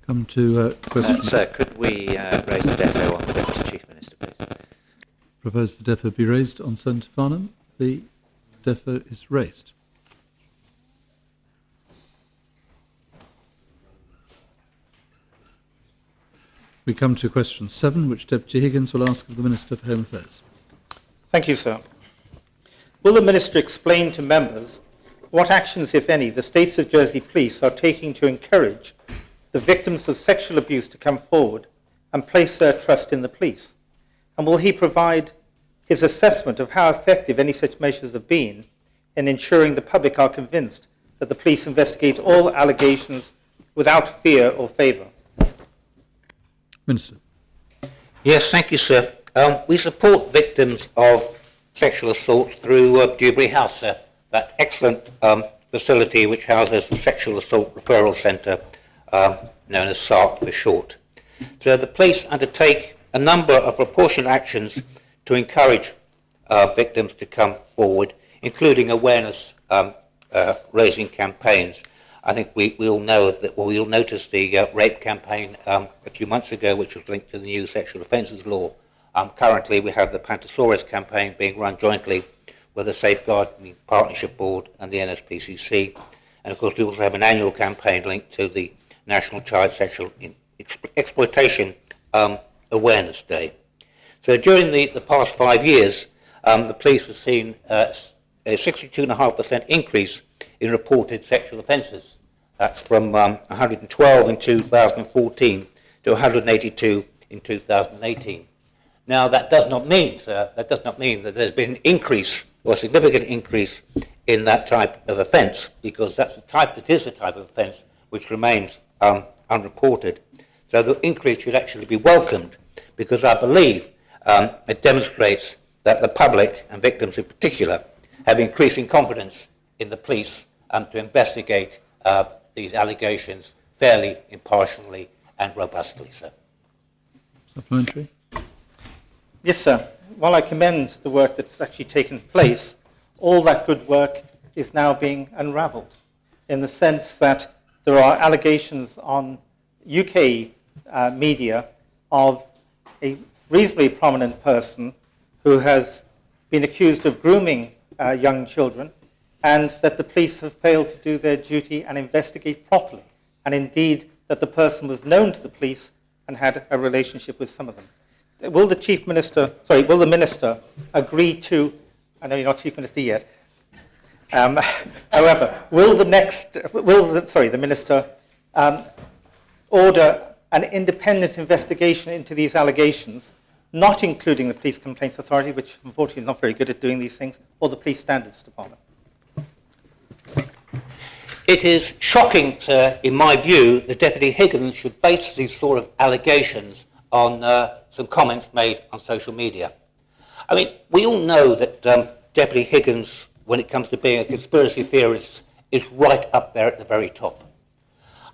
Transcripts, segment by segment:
Come to question. Sir, could we raise the defo on the Deputy Chief Minister, please? Propose the defo be raised on Senator Farnham. The defo is raised. We come to question 7, which Deputy Higgins will ask of the Minister for Home Affairs. Thank you, sir. Will the Minister explain to members what actions, if any, the States of Jersey Police are taking to encourage the victims of sexual abuse to come forward and place their trust in the police? And will he provide his assessment of how effective any such measures have been in ensuring the public are convinced that the police investigate all allegations without fear or favour? Minister. Yes, thank you, sir. We support victims of sexual assault through Dewberry House, sir, that excellent facility which houses the Sexual Assault Referral Centre, known as SARC for short. So the police undertake a number of proportionate actions to encourage victims to come forward, including awareness raising campaigns. I think we all know that, well, we'll notice the rape campaign a few months ago, which was linked to the new sexual offences law. Currently, we have the Pantosaurus campaign being run jointly with the Safeguarding Partnership Board and the NSPCC. And of course, we also have an annual campaign linked to the National Child Sexual Exploitation Awareness Day. So during the past 5 years, the police have seen a 62.5% increase in reported sexual offences. That's from 112 in 2014 to 182 in 2018. Now, that does not mean, sir, that there's been an increase or a significant increase in that type of offence, because it is the type of offence which remains unreported. So the increase should actually be welcomed, because I believe it demonstrates that the public, and victims in particular, have increasing confidence in the police to investigate these allegations fairly, impartially and robustly, sir. Supplementary. Yes, sir. While I commend the work that's actually taken place, all that good work is now being unravelled, in the sense that there are allegations on UK media of a reasonably prominent person who has been accused of grooming young children, and that the police have failed to do their duty and investigate properly, and indeed that the person was known to the police and had a relationship with some of them. Will the Minister agree to, I know you're not Chief Minister yet, however, will the Minister order an independent investigation into these allegations, not including the Police Complaints Authority, which unfortunately is not very good at doing these things, or the Police Standards Department? It is shocking, sir, in my view, that Deputy Higgins should base these sort of allegations on some comments made on social media. I mean, we all know that Deputy Higgins, when it comes to being a conspiracy theorist, is right up there at the very top.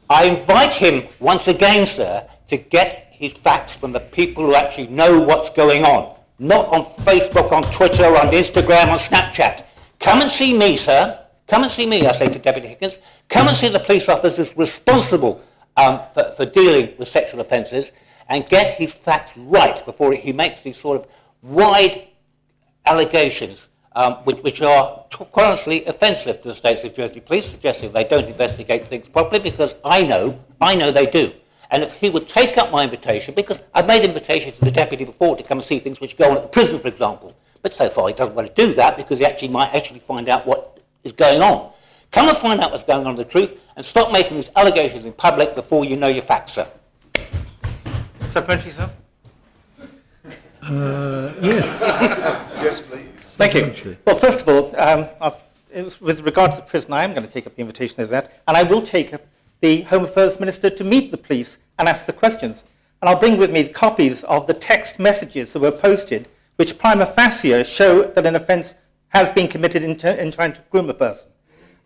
I invite him once again, sir, to get his facts from the people who actually know what's going on, not on Facebook, on Twitter, on Instagram, on Snapchat. Come and see me, sir. Come and see me, I say to Deputy Higgins. Come and see the police officers responsible for dealing with sexual offences, and get his facts right before he makes these sort of wide allegations, which are quite honestly offensive to the States of Jersey Police, suggesting they don't investigate things properly, because I know they do. And if he would take up my invitation, because I've made invitations to the Deputy before to come and see things which go on at the prison, for example, but so far he doesn't want to do that, because he might actually find out what is going on. Come and find out what's going on, the truth, and stop making these allegations in public before you know your facts, sir. Supplementary, sir? Yes. Yes, please. Thank you. Well, first of all, with regard to the prison, I am going to take up the invitation as that, and I will take up the Home Affairs Minister to meet the police and ask the questions. And I'll bring with me copies of the text messages that were posted, which prima facie show that an offence has been committed in trying to groom a person.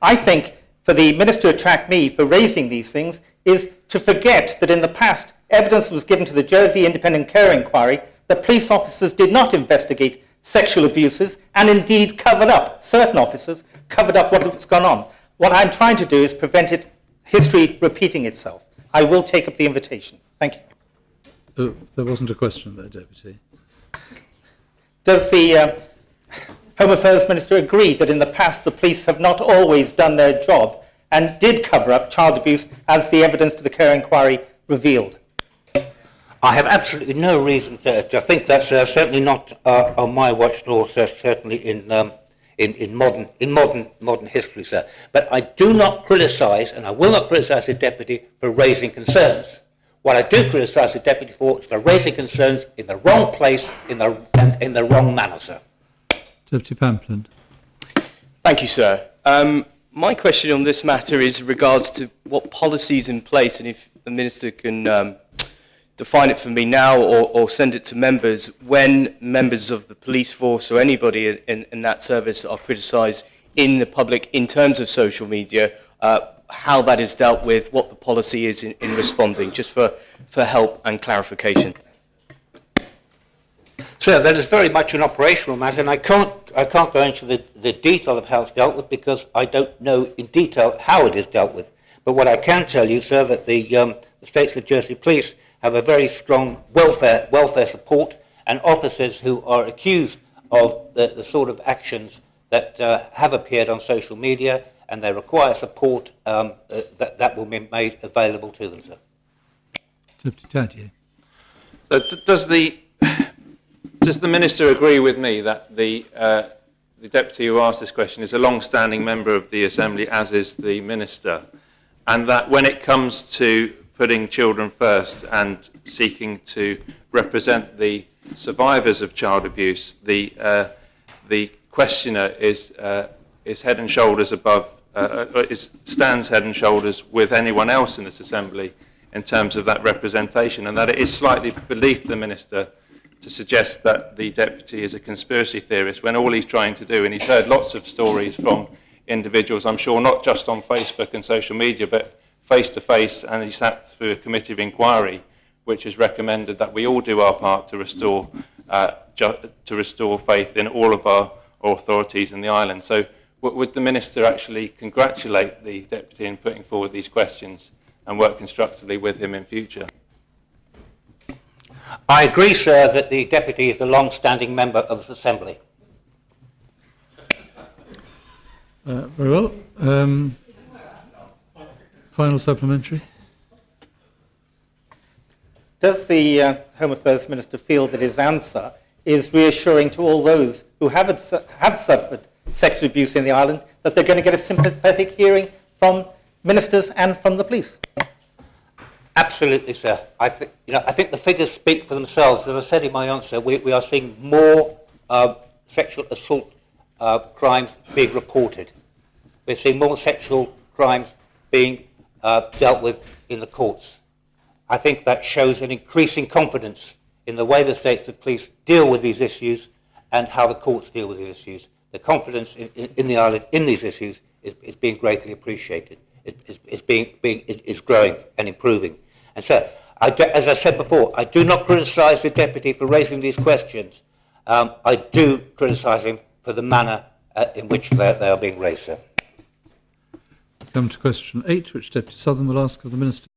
I think for the Minister to attack me for raising these things is to forget that in the past, evidence was given to the Jersey Independent Care Inquiry that police officers did not investigate sexual abuses, and indeed certain officers covered up what was gone on. What I'm trying to do is prevent history repeating itself. I will take up the invitation. Thank you. There wasn't a question there, Deputy. Does the Home Affairs Minister agree that in the past the police have not always done their job and did cover up child abuse as the evidence to the care inquiry revealed? I have absolutely no reason to think that's certainly not on my watch, nor certainly in modern history, sir. But I do not criticise, and I will not criticise the deputy for raising concerns. What I do criticise the deputy for is for raising concerns in the wrong place, in the wrong manner, sir. Deputy Pamplin. Thank you, sir. My question on this matter is regards to what policies in place, and if the Minister can define it for me now or send it to members, when members of the police force or anybody in that service are criticised in the public in terms of social media, how that is dealt with, what the policy is in responding, just for help and clarification. Sir, that is very much an operational matter, and I can't go into the detail of how it's dealt with because I don't know in detail how it is dealt with. But what I can tell you, sir, that the States of Jersey Police have a very strong welfare support, and officers who are accused of the sort of actions that have appeared on social media and they require support, that will be made available to them, sir. Deputy Taddier. So does the Minister agree with me that the Deputy who asked this question is a long-standing member of the Assembly, as is the Minister, and that when it comes to putting children first and seeking to represent the survivors of child abuse, the questioner is head and shoulders above, stands head and shoulders with anyone else in this Assembly in terms of that representation, and that it is slightly beneath the Minister to suggest that the Deputy is a conspiracy theorist when all he's trying to do, and he's heard lots of stories from individuals, I'm sure not just on Facebook and social media, but face-to-face, and he sat through a committee of inquiry which has recommended that we all do our part to restore faith in all of our authorities in the island. So would the Minister actually congratulate the Deputy in putting forward these questions and work constructively with him in future? I agree, sir, that the Deputy is a long-standing member of this Assembly. Very well. Final supplementary. Does the Home Affairs Minister feel that his answer is reassuring to all those who have suffered sexual abuse in the island, that they're going to get a sympathetic hearing from ministers and from the police? Absolutely, sir. I think the figures speak for themselves. As I said in my answer, we are seeing more sexual assault crimes being reported. We're seeing more sexual crimes being dealt with in the courts. I think that shows an increasing confidence in the way the States of Police deal with these issues and how the courts deal with these issues. The confidence in the island in these issues is being greatly appreciated. It's growing and improving. And so, as I said before, I do not criticise the Deputy for raising these questions. I do criticise him for the manner in which they are being raised, sir. Come to question 8, which Deputy Southern will ask of the Minister.